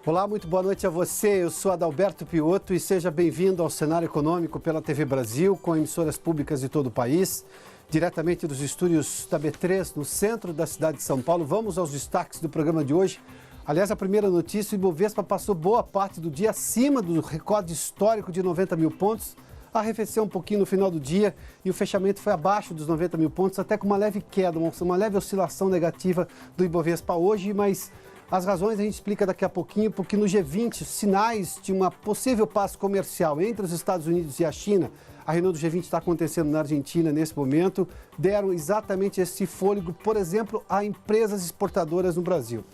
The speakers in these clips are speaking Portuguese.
Olá, muito boa noite a você. Eu sou Adalberto Piotto e seja bem-vindo ao Cenário Econômico pela TV Brasil, com emissoras públicas de todo o país, diretamente dos estúdios da B3, no centro da cidade de São Paulo. Vamos aos destaques do programa de hoje. Aliás, a primeira notícia, o Ibovespa passou boa parte do dia acima do recorde histórico de 90 mil pontos, arrefeceu um pouquinho no final do dia e o fechamento foi abaixo dos 90 mil pontos, até com uma leve queda, uma leve oscilação negativa do Ibovespa hoje, mas as razões a gente explica daqui a pouquinho, porque no G20, sinais de uma possível paz comercial entre os Estados Unidos e a China, a reunião do G20 está acontecendo na Argentina nesse momento, deram exatamente esse fôlego, por exemplo, a empresas exportadoras no Brasil.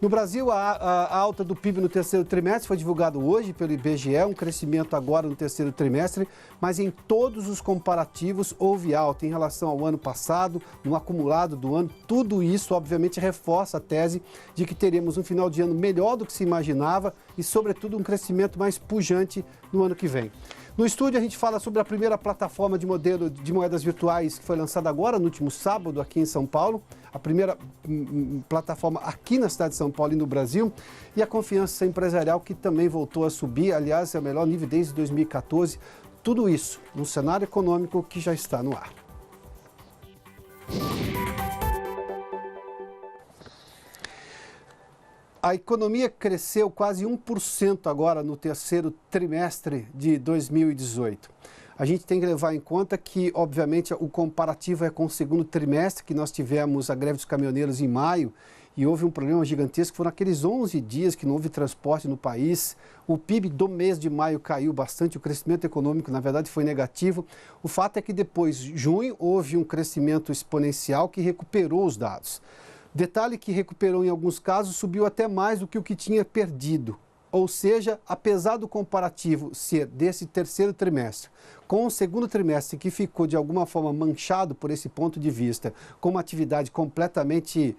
No Brasil, a alta do PIB no terceiro trimestre foi divulgado hoje pelo IBGE, um crescimento agora no terceiro trimestre, mas em todos os comparativos houve alta em relação ao ano passado, no acumulado do ano. Tudo isso, obviamente, reforça a tese de que teremos um final de ano melhor do que se imaginava e, sobretudo, um crescimento mais pujante no ano que vem. No estúdio, a gente fala sobre a primeira plataforma de modelo de moedas virtuais que foi lançada agora, no último sábado, aqui em São Paulo. A primeira plataforma aqui na cidade de São Paulo e no Brasil. E a confiança empresarial que também voltou a subir. Aliás, é o melhor nível desde 2014. Tudo isso num cenário econômico que já está no ar. A economia cresceu quase 1% agora no terceiro trimestre de 2018. A gente tem que levar em conta que, obviamente, o comparativo é com o segundo trimestre, que nós tivemos a greve dos caminhoneiros em maio, e houve um problema gigantesco, foram aqueles 11 dias que não houve transporte no país. O PIB do mês de maio caiu bastante, o crescimento econômico, na verdade, foi negativo. O fato é que depois, junho, houve um crescimento exponencial que recuperou os dados. Detalhe que recuperou em alguns casos, subiu até mais do que o que tinha perdido. Ou seja, apesar do comparativo ser desse terceiro trimestre, com o segundo trimestre que ficou de alguma forma manchado por esse ponto de vista, com uma atividade completamente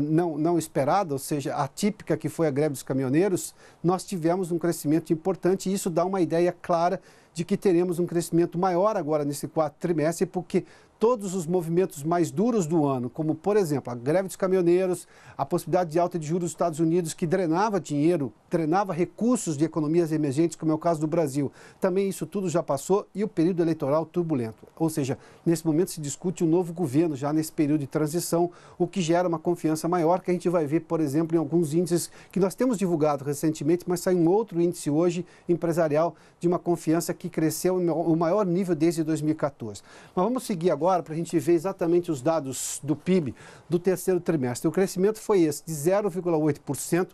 não esperada, ou seja, atípica que foi a greve dos caminhoneiros, nós tivemos um crescimento importante e isso dá uma ideia clara de que teremos um crescimento maior agora nesse quarto trimestre, porque todos os movimentos mais duros do ano, como, por exemplo, a greve dos caminhoneiros, a possibilidade de alta de juros dos Estados Unidos, que drenava dinheiro, drenava recursos de economias emergentes, como é o caso do Brasil, também isso tudo já passou, e o período eleitoral turbulento. Ou seja, nesse momento se discute um novo governo, já nesse período de transição, o que gera uma confiança maior, que a gente vai ver, por exemplo, em alguns índices que nós temos divulgado recentemente, mas saiu um outro índice hoje, empresarial, de uma confiança que cresceu o maior nível desde 2014. Mas vamos seguir agora para a gente ver exatamente os dados do PIB do terceiro trimestre. O crescimento foi esse, de 0,8%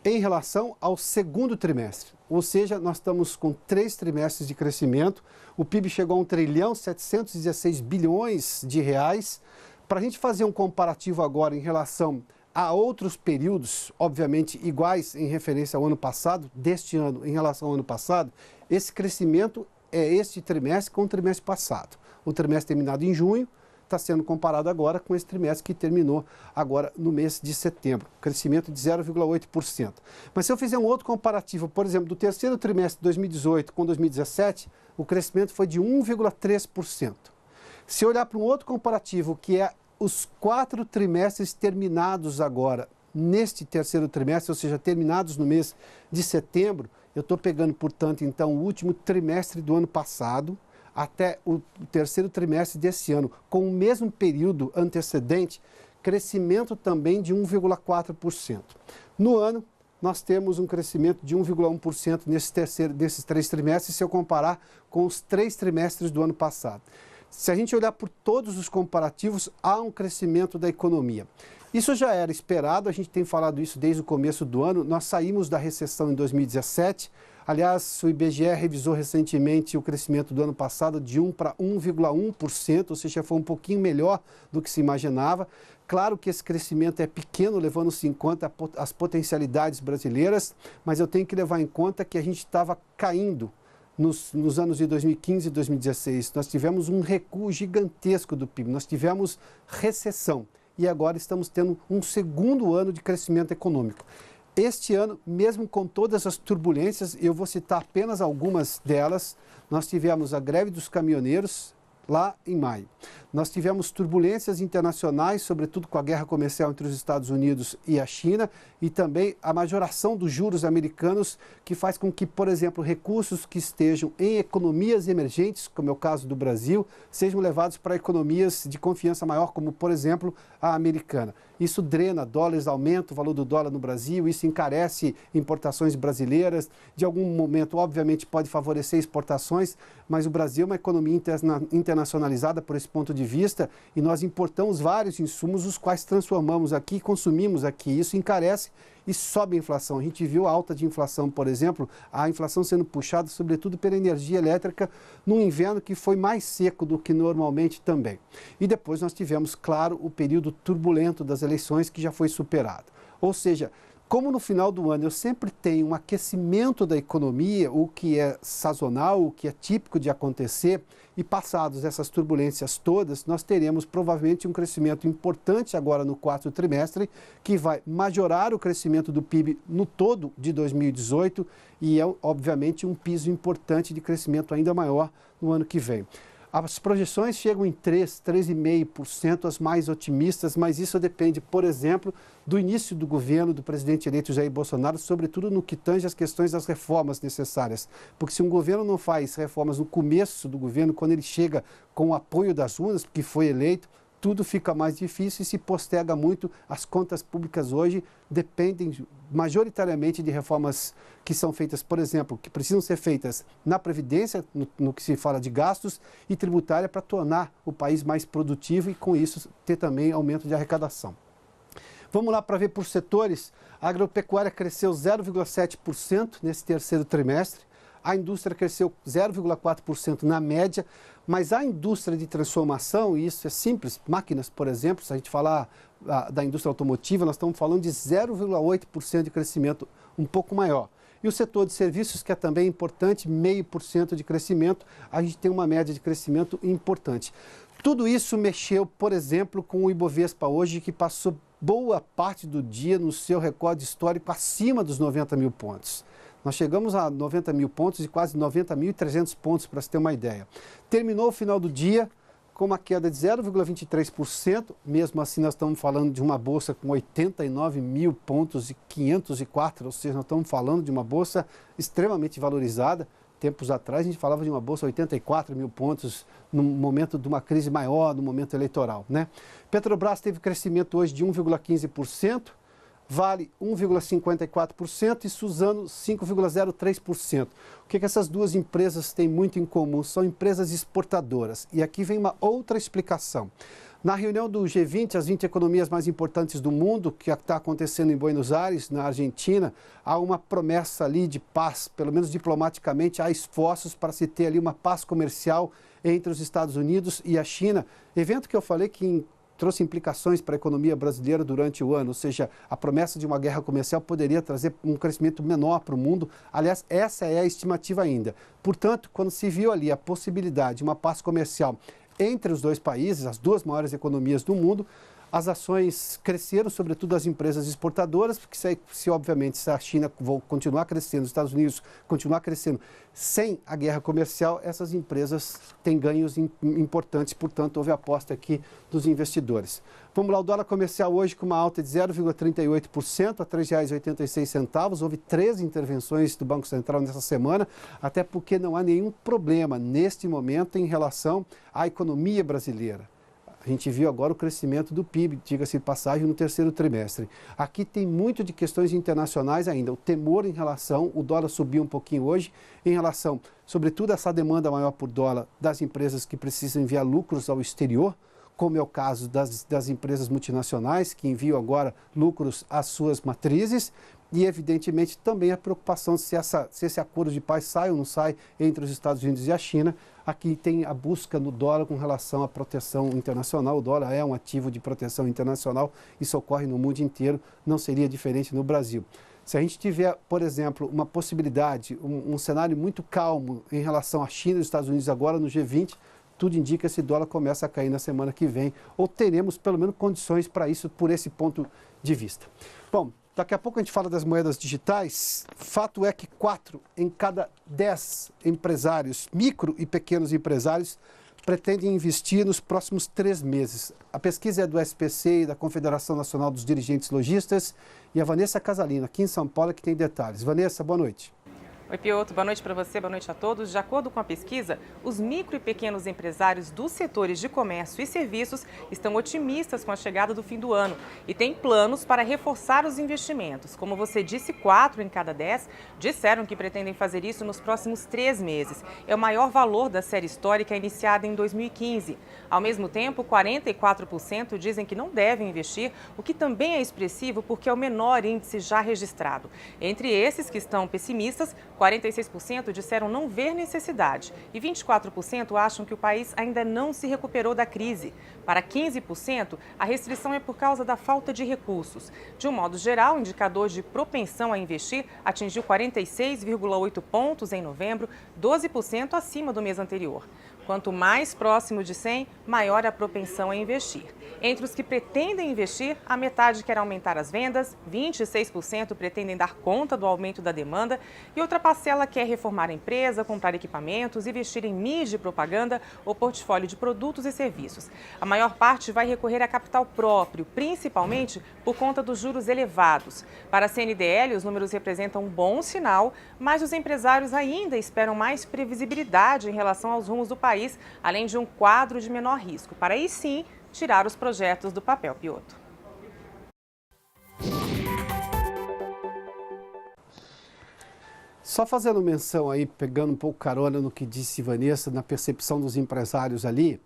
em relação ao segundo trimestre. Ou seja, nós estamos com 3 trimestres de crescimento. O PIB chegou a 1,716 bilhões de reais. Para a gente fazer um comparativo agora em relação a outros períodos, obviamente iguais em referência ao ano passado, deste ano em relação ao ano passado, esse crescimento é este trimestre com o trimestre passado. O trimestre terminado em junho está sendo comparado agora com esse trimestre que terminou agora no mês de setembro, crescimento de 0,8%. Mas se eu fizer um outro comparativo, por exemplo, do terceiro trimestre de 2018 com 2017, o crescimento foi de 1,3%. Se eu olhar para um outro comparativo, que é os 4 trimestres terminados agora, neste terceiro trimestre, ou seja, terminados no mês de setembro, eu estou pegando, portanto, então, o último trimestre do ano passado, até o terceiro trimestre desse ano, com o mesmo período antecedente, crescimento também de 1,4%. No ano, nós temos um crescimento de 1,1% nesses 3 trimestres, se eu comparar com os 3 trimestres do ano passado. Se a gente olhar por todos os comparativos, há um crescimento da economia. Isso já era esperado, a gente tem falado isso desde o começo do ano, nós saímos da recessão em 2017, aliás, o IBGE revisou recentemente o crescimento do ano passado de 1 para 1,1%, ou seja, foi um pouquinho melhor do que se imaginava. Claro que esse crescimento é pequeno, levando-se em conta as potencialidades brasileiras, mas eu tenho que levar em conta que a gente estava caindo nos anos de 2015 e 2016. Nós tivemos um recuo gigantesco do PIB, nós tivemos recessão e agora estamos tendo um segundo ano de crescimento econômico. Este ano, mesmo com todas as turbulências, eu vou citar apenas algumas delas, nós tivemos a greve dos caminhoneiros lá em maio. Nós tivemos turbulências internacionais, sobretudo com a guerra comercial entre os Estados Unidos e a China, e também a majoração dos juros americanos, que faz com que, por exemplo, recursos que estejam em economias emergentes, como é o caso do Brasil, sejam levados para economias de confiança maior, como, por exemplo, a americana. Isso drena dólares, aumenta o valor do dólar no Brasil, isso encarece importações brasileiras. De algum momento, obviamente, pode favorecer exportações, mas o Brasil é uma economia internacionalizada por esse ponto de vista e nós importamos vários insumos, os quais transformamos aqui e consumimos aqui. Isso encarece e sobe a inflação. A gente viu a alta de inflação, por exemplo, a inflação sendo puxada sobretudo pela energia elétrica num inverno que foi mais seco do que normalmente também. E depois nós tivemos, claro, o período turbulento das eleições que já foi superado. Ou seja, como no final do ano eu sempre tenho um aquecimento da economia, o que é sazonal, o que é típico de acontecer, e passados essas turbulências todas, nós teremos provavelmente um crescimento importante agora no quarto trimestre, que vai majorar o crescimento do PIB no todo de 2018 e é, obviamente, um piso importante de crescimento ainda maior no ano que vem. As projeções chegam em 3,5%, as mais otimistas, mas isso depende, por exemplo, do início do governo do presidente eleito Jair Bolsonaro, sobretudo no que tange as questões das reformas necessárias. Porque se um governo não faz reformas no começo do governo, quando ele chega com o apoio das urnas, porque foi eleito, tudo fica mais difícil e se posterga muito. As contas públicas hoje dependem majoritariamente de reformas que são feitas, por exemplo, que precisam ser feitas na Previdência, no que se fala de gastos, e tributária para tornar o país mais produtivo e, com isso, ter também aumento de arrecadação. Vamos lá para ver por setores. A agropecuária cresceu 0,7% nesse terceiro trimestre. A indústria cresceu 0,4% na média, mas a indústria de transformação, e isso é simples, máquinas, por exemplo, se a gente falar da indústria automotiva, nós estamos falando de 0,8% de crescimento, um pouco maior. E o setor de serviços, que é também importante, 0,5% de crescimento, a gente tem uma média de crescimento importante. Tudo isso mexeu, por exemplo, com o Ibovespa hoje, que passou boa parte do dia no seu recorde histórico acima dos 90 mil pontos. Nós chegamos a 90 mil pontos e quase 90.300 pontos, para se ter uma ideia. Terminou o final do dia com uma queda de 0,23%, mesmo assim nós estamos falando de uma bolsa com 89 mil pontos e 504, ou seja, nós estamos falando de uma bolsa extremamente valorizada. Tempos atrás a gente falava de uma bolsa 84 mil pontos no momento de uma crise maior, no momento eleitoral, né? Petrobras teve crescimento hoje de 1,15%, Vale 1,54% e Suzano 5,03%. O que essas duas empresas têm muito em comum? São empresas exportadoras. E aqui vem uma outra explicação. Na reunião do G20, as 20 economias mais importantes do mundo, que está acontecendo em Buenos Aires, na Argentina, há uma promessa ali de paz, pelo menos diplomaticamente, há esforços para se ter ali uma paz comercial entre os Estados Unidos e a China. Evento que eu falei que trouxe implicações para a economia brasileira durante o ano, ou seja, a promessa de uma guerra comercial poderia trazer um crescimento menor para o mundo. Aliás, essa é a estimativa ainda. Portanto, quando se viu ali a possibilidade de uma paz comercial entre os dois países, as duas maiores economias do mundo, as ações cresceram, sobretudo as empresas exportadoras, porque obviamente se a China continuar crescendo, os Estados Unidos continuar crescendo sem a guerra comercial, essas empresas têm ganhos importantes, portanto houve aposta aqui dos investidores. Vamos lá, o dólar comercial hoje com uma alta de 0,38% a R$ 3,86. Houve 13 intervenções do Banco Central nessa semana, até porque não há nenhum problema neste momento em relação à economia brasileira. A gente viu agora o crescimento do PIB, diga-se de passagem, no terceiro trimestre. Aqui tem muito de questões internacionais ainda. O temor em relação, o dólar subiu um pouquinho hoje, em relação, sobretudo, a essa demanda maior por dólar das empresas que precisam enviar lucros ao exterior, como é o caso das empresas multinacionais, que enviam agora lucros às suas matrizes, e, evidentemente, também a preocupação se esse acordo de paz sai ou não sai entre os Estados Unidos e a China. Aqui tem a busca no dólar com relação à proteção internacional. O dólar é um ativo de proteção internacional, isso ocorre no mundo inteiro, não seria diferente no Brasil. Se a gente tiver, por exemplo, uma possibilidade, um cenário muito calmo em relação à China e os Estados Unidos agora no G20, tudo indica que esse dólar começa a cair na semana que vem, ou teremos pelo menos condições para isso por esse ponto de vista. Bom, daqui a pouco a gente fala das moedas digitais. Fato é que 4 em cada 10 empresários, micro e pequenos empresários, pretendem investir nos próximos 3 meses. A pesquisa é do SPC e da Confederação Nacional dos Dirigentes Lojistas e a Vanessa Casalino, aqui em São Paulo, que tem detalhes. Vanessa, boa noite. Oi, Pioto. Boa noite para você, boa noite a todos. De acordo com a pesquisa, os micro e pequenos empresários dos setores de comércio e serviços estão otimistas com a chegada do fim do ano e têm planos para reforçar os investimentos. Como você disse, 4 em cada 10 disseram que pretendem fazer isso nos próximos 3 meses. É o maior valor da série histórica iniciada em 2015. Ao mesmo tempo, 44% dizem que não devem investir, o que também é expressivo porque é o menor índice já registrado. Entre esses que estão pessimistas, 46% disseram não ver necessidade e 24% acham que o país ainda não se recuperou da crise. Para 15%, a restrição é por causa da falta de recursos. De um modo geral, o indicador de propensão a investir atingiu 46,8 pontos em novembro, 12% acima do mês anterior. Quanto mais próximo de 100, maior a propensão a investir. Entre os que pretendem investir, a metade quer aumentar as vendas, 26% pretendem dar conta do aumento da demanda e outra parcela quer reformar a empresa, comprar equipamentos, investir em mídia e propaganda ou portfólio de produtos e serviços. A maior parte vai recorrer a capital próprio, principalmente por conta dos juros elevados. Para a CNDL, os números representam um bom sinal, mas os empresários ainda esperam mais previsibilidade em relação aos rumos do país, além de um quadro de menor risco, para aí sim tirar os projetos do papel, Pioto. Só fazendo menção aí, pegando um pouco carona no que disse Vanessa, na percepção dos empresários ali,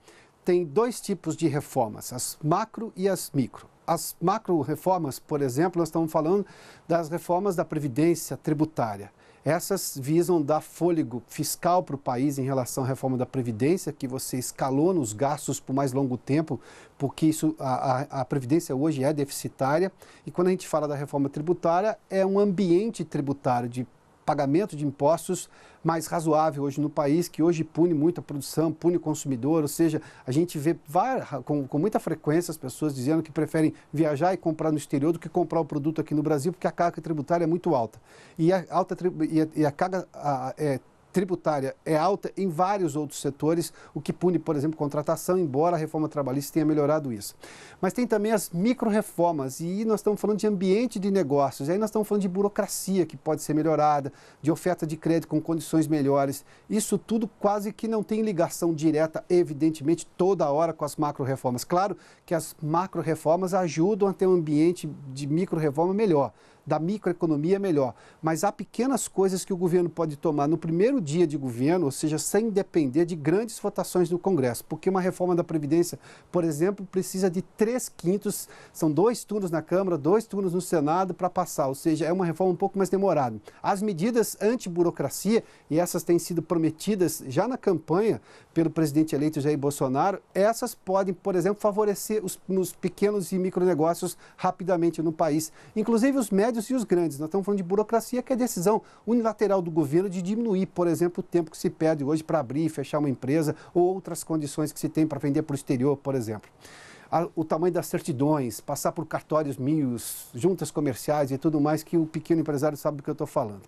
tem 2 tipos de reformas, as macro e as micro. As macro reformas, por exemplo, nós estamos falando das reformas da Previdência tributária. Essas visam dar fôlego fiscal para o país em relação à reforma da Previdência, que você escalou nos gastos por mais longo tempo, porque a Previdência hoje é deficitária. E quando a gente fala da reforma tributária, é um ambiente tributário de pagamento de impostos mais razoável hoje no país, que hoje pune muito a produção, pune o consumidor, ou seja, a gente vê com muita frequência as pessoas dizendo que preferem viajar e comprar no exterior do que comprar o produto aqui no Brasil, porque a carga tributária é muito alta. E a carga tributária é alta em vários outros setores, o que pune, por exemplo, contratação, embora a reforma trabalhista tenha melhorado isso. Mas tem também as micro-reformas, e nós estamos falando de ambiente de negócios, e aí nós estamos falando de burocracia que pode ser melhorada, de oferta de crédito com condições melhores. Isso tudo quase que não tem ligação direta, evidentemente, toda hora com as macro-reformas. Claro que as macro-reformas ajudam a ter um ambiente de micro-reforma melhor, da microeconomia melhor. Mas há pequenas coisas que o governo pode tomar no primeiro dia de governo, ou seja, sem depender de grandes votações do Congresso. Porque uma reforma da Previdência, por exemplo, precisa de 3/5, são 2 turnos na Câmara, 2 turnos no Senado para passar, ou seja, é uma reforma um pouco mais demorada. As medidas anti-burocracia, e essas têm sido prometidas já na campanha pelo presidente eleito Jair Bolsonaro, essas podem, por exemplo, favorecer os pequenos e micronegócios rapidamente no país, inclusive os médios e os grandes. Nós estamos falando de burocracia, que é decisão unilateral do governo de diminuir, por exemplo, o tempo que se perde hoje para abrir e fechar uma empresa ou outras condições que se tem para vender para o exterior, por exemplo. O tamanho das certidões, passar por cartórios mínimos, juntas comerciais e tudo mais, que o pequeno empresário sabe do que eu estou falando.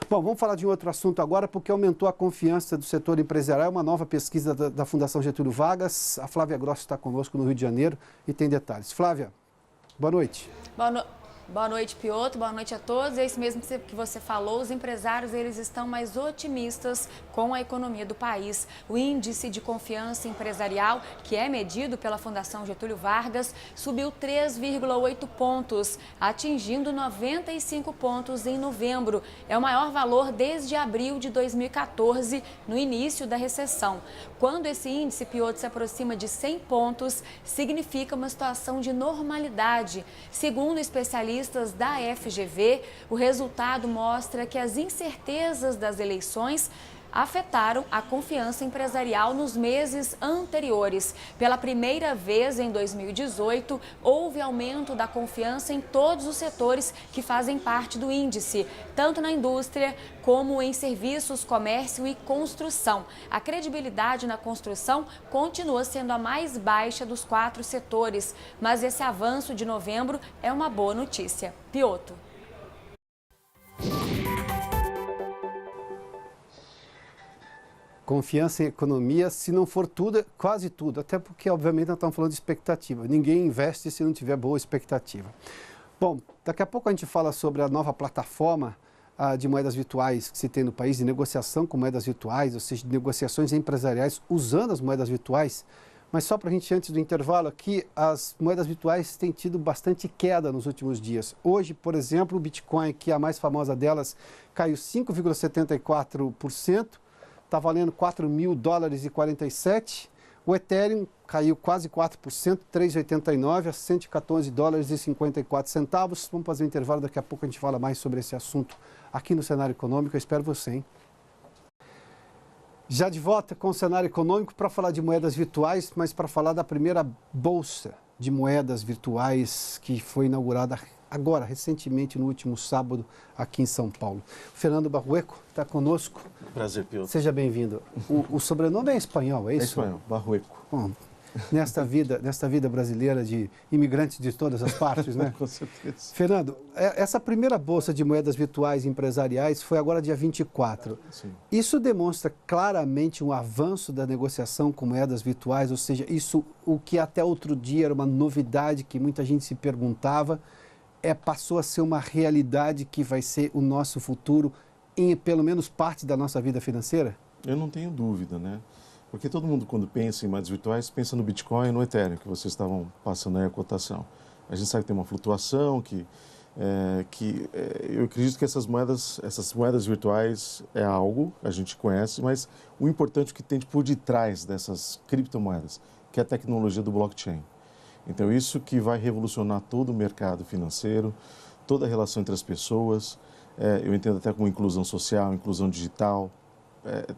Bom, vamos falar de um outro assunto agora, porque aumentou a confiança do setor empresarial. Uma nova pesquisa da Fundação Getúlio Vargas. A Flávia Grosso está conosco no Rio de Janeiro e tem detalhes. Flávia, boa noite. Boa noite, Pioto. Boa noite a todos. É isso mesmo que você falou. Os empresários, eles estão mais otimistas com a economia do país. O índice de confiança empresarial, que é medido pela Fundação Getúlio Vargas, subiu 3,8 pontos, atingindo 95 pontos em novembro. É o maior valor desde abril de 2014, no início da recessão. Quando esse índice, Pioto, se aproxima de 100 pontos, significa uma situação de normalidade. Segundo especialistas da FGV, o resultado mostra que as incertezas das eleições afetaram a confiança empresarial nos meses anteriores. Pela primeira vez em 2018, houve aumento da confiança em todos os setores que fazem parte do índice, tanto na indústria como em serviços, comércio e construção. A credibilidade na construção continua sendo a mais baixa dos 4 setores, mas esse avanço de novembro é uma boa notícia. Pioto. Confiança em economia, se não for tudo, quase tudo. Até porque, obviamente, nós estamos falando de expectativa. Ninguém investe se não tiver boa expectativa. Bom, daqui a pouco a gente fala sobre a nova plataforma de moedas virtuais que se tem no país, de negociação com moedas virtuais, ou seja, de negociações empresariais usando as moedas virtuais. Mas só para a gente, antes do intervalo aqui, as moedas virtuais têm tido bastante queda nos últimos dias. Hoje, por exemplo, o Bitcoin, que é a mais famosa delas, caiu 5,74%, está valendo $4.000,47. O Ethereum caiu quase 4%, 3,89 a $114,54. Vamos fazer um intervalo, daqui a pouco a gente fala mais sobre esse assunto aqui no Cenário Econômico. Eu espero você, hein? Já de volta com o Cenário Econômico para falar de moedas virtuais, mas para falar da primeira bolsa de moedas virtuais que foi inaugurada agora, recentemente, no último sábado, aqui em São Paulo. Fernando Barrueco está conosco. Prazer, Piotr. Seja bem-vindo. O sobrenome é espanhol, é isso? É espanhol, Barrueco. Bom, nesta vida brasileira de imigrantes de todas as partes, né? Com certeza. Fernando, essa primeira bolsa de moedas virtuais empresariais foi agora dia 24. Sim. Isso demonstra claramente um avanço da negociação com moedas virtuais, ou seja, isso, o que até outro dia era uma novidade que muita gente se perguntava, passou a ser uma realidade que vai ser o nosso futuro em pelo menos parte da nossa vida financeira? Eu não tenho dúvida, né? Porque todo mundo, quando pensa em moedas virtuais, pensa no Bitcoin e no Ethereum, que vocês estavam passando aí a cotação. A gente sabe que tem uma flutuação, eu acredito que essas moedas virtuais é algo, a gente conhece, mas o importante é o que tem por detrás dessas criptomoedas, que é a tecnologia do blockchain. Então, isso que vai revolucionar todo o mercado financeiro, toda a relação entre as pessoas, eu entendo até como inclusão social, inclusão digital.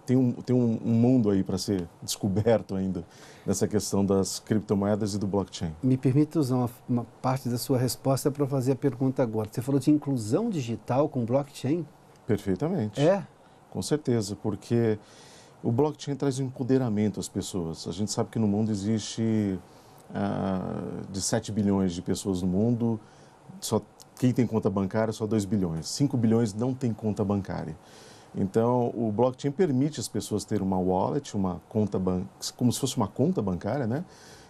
Tem um mundo aí para ser descoberto ainda nessa questão das criptomoedas e do blockchain. Me permita usar uma parte da sua resposta para fazer a pergunta agora. Você falou de inclusão digital com blockchain? Perfeitamente. Com certeza, porque o blockchain traz um empoderamento às pessoas. A gente sabe que no mundo existe de 7 bilhões de pessoas no mundo, só quem tem conta bancária só 2 bilhões. 5 bilhões não tem conta bancária. Então, o blockchain permite as pessoas terem uma wallet, uma conta como se fosse uma conta bancária, né?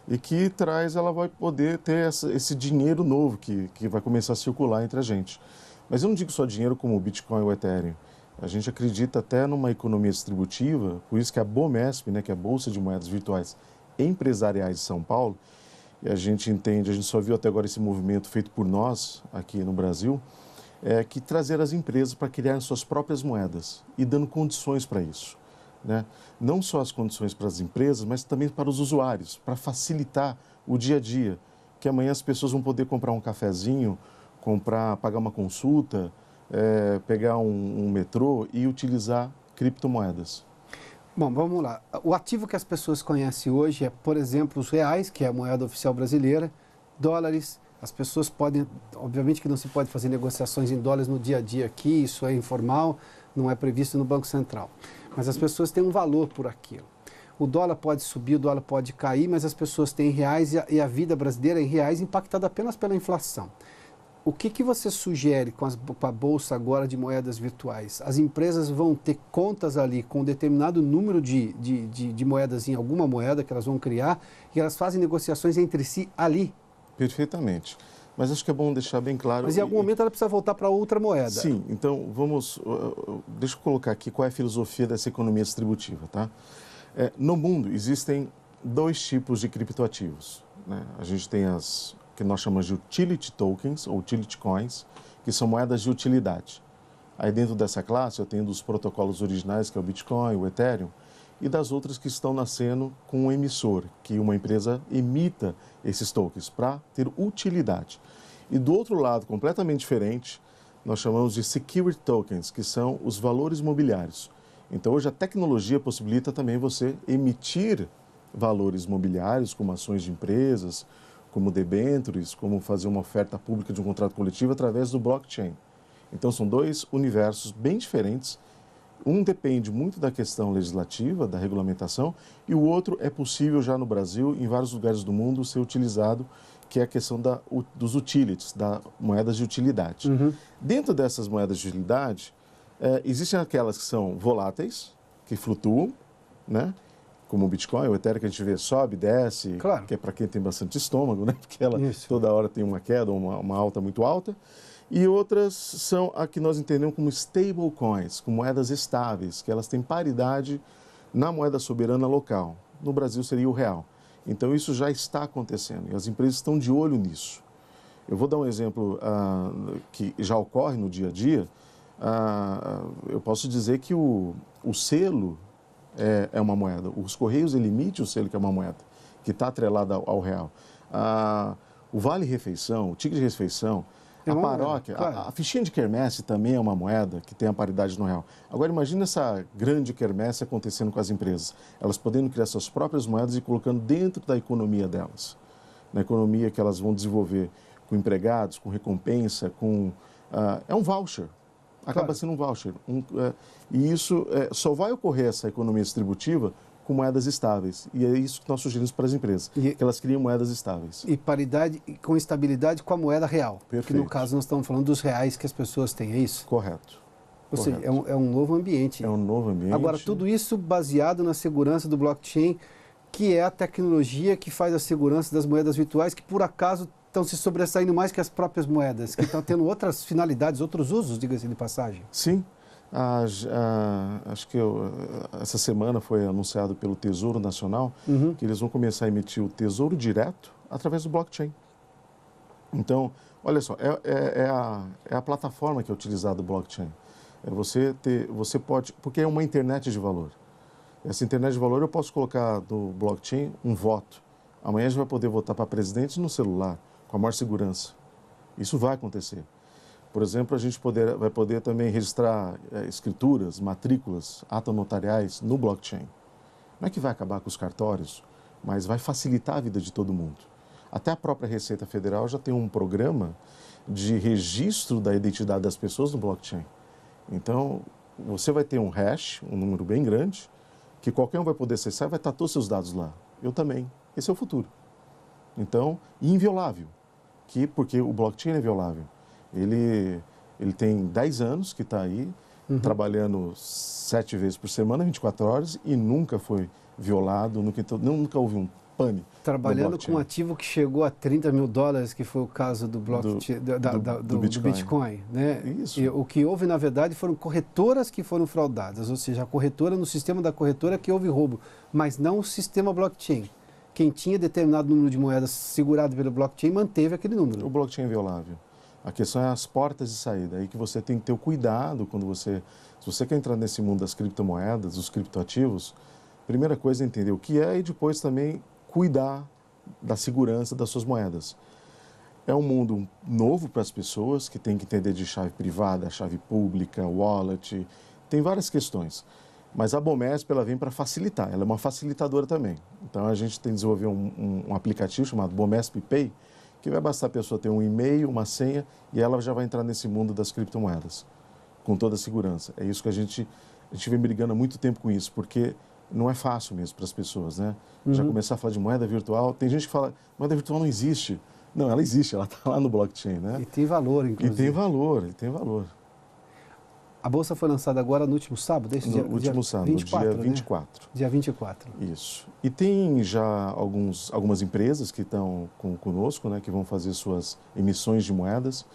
E que ela vai poder ter esse dinheiro novo que vai começar a circular entre a gente. Mas eu não digo só dinheiro como o Bitcoin ou o Ethereum. A gente acredita até numa economia distributiva, por isso que a BOMESP, né, que é a Bolsa de Moedas Virtuais Empresariais de São Paulo, e a gente só viu até agora esse movimento feito por nós aqui no Brasil, que trazer as empresas para criarem suas próprias moedas e dando condições para isso, né? Não só as condições para as empresas, mas também para os usuários, para facilitar o dia a dia, que amanhã as pessoas vão poder comprar um cafezinho, pagar uma consulta, pegar um metrô e utilizar criptomoedas. Bom, vamos lá. O ativo que as pessoas conhecem hoje é, por exemplo, os reais, que é a moeda oficial brasileira, dólares. As pessoas podem, obviamente que não se pode fazer negociações em dólares no dia a dia aqui, isso é informal, não é previsto no Banco Central. Mas as pessoas têm um valor por aquilo. O dólar pode subir, o dólar pode cair, mas as pessoas têm reais e a vida brasileira em reais impactada apenas pela inflação. O que você sugere com a Bolsa agora de moedas virtuais? As empresas vão ter contas ali com um determinado número de moedas em alguma moeda que elas vão criar e elas fazem negociações entre si ali? Perfeitamente. Mas acho que é bom deixar bem claro... Mas em algum momento ela precisa voltar para outra moeda. Sim, então deixa eu colocar aqui qual é a filosofia dessa economia distributiva, tá? No mundo existem 2 tipos de criptoativos, né? A gente tem as que nós chamamos de utility tokens ou utility coins, que são moedas de utilidade. Aí dentro dessa classe eu tenho dos protocolos originais, que é o Bitcoin, o Ethereum, e das outras que estão nascendo com um emissor, que uma empresa emita esses tokens para ter utilidade. E do outro lado, completamente diferente, nós chamamos de security tokens, que são os valores mobiliários. Então hoje a tecnologia possibilita também você emitir valores mobiliários, como ações de empresas, como debêntures, como fazer uma oferta pública de um contrato coletivo através do blockchain. Então são 2 universos bem diferentes. Um depende muito da questão legislativa, da regulamentação, e o outro é possível já no Brasil, em vários lugares do mundo, ser utilizado, que é a questão dos utilities, das moedas de utilidade. Uhum. Dentro dessas moedas de utilidade, existem aquelas que são voláteis, que flutuam, né? Como o Bitcoin, o Ethereum que a gente vê sobe, desce, claro, que é para quem tem bastante estômago, né? Porque ela toda hora tem uma queda, uma alta muito alta. E outras são a que nós entendemos como stablecoins, como moedas estáveis, que elas têm paridade na moeda soberana local. No Brasil seria o real. Então isso já está acontecendo e as empresas estão de olho nisso. Eu vou dar um exemplo que já ocorre no dia a dia. Eu posso dizer que o selo é uma moeda. Os Correios emitem o selo que é uma moeda, que está atrelada ao real. O vale-refeição, o ticket de refeição, a paróquia, claro. A fichinha de quermesse também é uma moeda que tem a paridade no real. Agora imagina essa grande quermesse acontecendo com as empresas. Elas podendo criar suas próprias moedas e colocando dentro da economia delas. Na economia que elas vão desenvolver com empregados, com recompensa, é um voucher. Acaba sendo um voucher. E isso só vai ocorrer, essa economia distributiva, com moedas estáveis. E é isso que nós sugerimos para as empresas, que elas criem moedas estáveis. E paridade com estabilidade com a moeda real. Perfeito. Que no caso nós estamos falando dos reais que as pessoas têm, é isso? Correto. Ou seja, é um novo ambiente. É um novo ambiente. Agora, tudo isso baseado na segurança do blockchain, que é a tecnologia que faz a segurança das moedas virtuais, que por acaso estão se sobressaindo mais que as próprias moedas, que estão tendo outras finalidades, outros usos, diga-se de passagem. Sim. Acho que essa semana foi anunciado pelo Tesouro Nacional que eles vão começar a emitir o Tesouro Direto através do blockchain. Então, olha só, é a plataforma que é utilizada do blockchain. Você pode, porque é uma internet de valor. Essa internet de valor eu posso colocar no blockchain um voto. Amanhã a gente vai poder votar para presidente no celular, com a maior segurança. Isso vai acontecer. Por exemplo, a gente vai poder também registrar escrituras, matrículas, atas notariais no blockchain. Não é que vai acabar com os cartórios, mas vai facilitar a vida de todo mundo. Até a própria Receita Federal já tem um programa de registro da identidade das pessoas no blockchain. Então, você vai ter um hash, um número bem grande, que qualquer um vai poder acessar e vai estar todos os seus dados lá. Eu também. Esse é o futuro. Então, inviolável. Porque o blockchain é violável. Ele tem 10 anos que está aí, trabalhando 7 vezes por semana, 24 horas, e nunca foi violado, nunca houve um pane. Trabalhando com um ativo que chegou a $30 mil, que foi o caso do blockchain, do Bitcoin. Né? Isso. E o que houve, na verdade, foram corretoras que foram fraudadas, ou seja, a corretora, no sistema da corretora que houve roubo, mas não o sistema blockchain. Quem tinha determinado número de moedas segurado pelo blockchain manteve aquele número. O blockchain é violável. A questão é as portas de saída, aí que você tem que ter o cuidado quando se você quer entrar nesse mundo das criptomoedas, dos criptoativos, primeira coisa é entender o que é e depois também cuidar da segurança das suas moedas. É um mundo novo para as pessoas que têm que entender de chave privada, chave pública, wallet, tem várias questões. Mas a Bomesp ela vem para facilitar, ela é uma facilitadora também. Então a gente tem desenvolvido um aplicativo chamado Bomesp Pay, que vai bastar a pessoa ter um e-mail, uma senha, e ela já vai entrar nesse mundo das criptomoedas, com toda a segurança. É isso que a gente vem brigando há muito tempo com isso, porque não é fácil mesmo para as pessoas, né? Já começar a falar de moeda virtual, tem gente que fala, moeda virtual não existe. Não, ela existe, ela está lá no blockchain, né? E tem valor, inclusive. E tem valor. A Bolsa foi lançada agora no último sábado? No último sábado, 24, dia 24. Né? Dia 24. Isso. E tem já algumas empresas que estão conosco, né, que vão fazer suas emissões de moedas.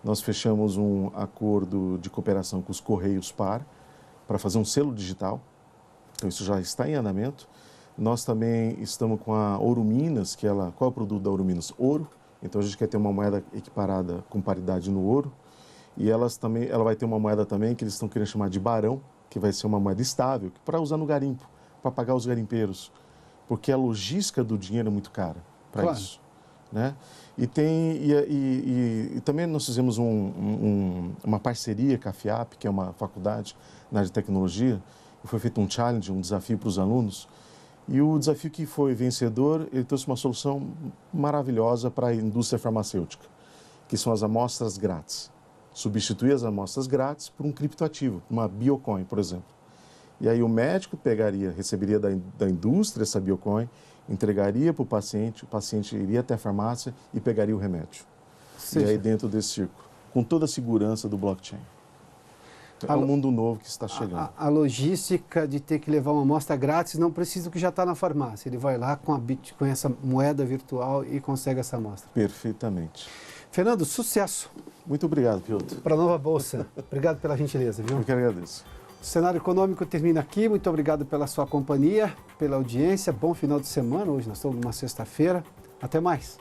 Nós fechamos um acordo de cooperação com os Correios para fazer um selo digital. Então, isso já está em andamento. Nós também estamos com a Ouro Minas, qual é o produto da Ouro Minas? Ouro. Então, a gente quer ter uma moeda equiparada com paridade no ouro. E ela vai ter uma moeda também que eles estão querendo chamar de Barão, que vai ser uma moeda estável, para usar no garimpo, para pagar os garimpeiros. Porque a logística do dinheiro é muito cara para isso. Né? E também nós fizemos uma parceria com a FIAP, que é uma faculdade na área de tecnologia, e foi feito um challenge, um desafio para os alunos. E o desafio que foi vencedor, ele trouxe uma solução maravilhosa para a indústria farmacêutica, que são as amostras grátis. Substituir as amostras grátis por um criptoativo, uma biocoin, por exemplo. E aí o médico receberia da indústria essa biocoin, entregaria para o paciente iria até a farmácia e pegaria o remédio. Sim. E aí dentro desse círculo, com toda a segurança do blockchain. É um mundo novo que está chegando. A logística de ter que levar uma amostra grátis não precisa do que já está na farmácia. Ele vai lá com essa moeda virtual e consegue essa amostra. Perfeitamente. Fernando, sucesso. Muito obrigado, Piotr. Para a Nova Bolsa. Obrigado pela gentileza, viu? Eu que agradeço. O Cenário Econômico termina aqui. Muito obrigado pela sua companhia, pela audiência. Bom final de semana. Hoje nós estamos numa sexta-feira. Até mais.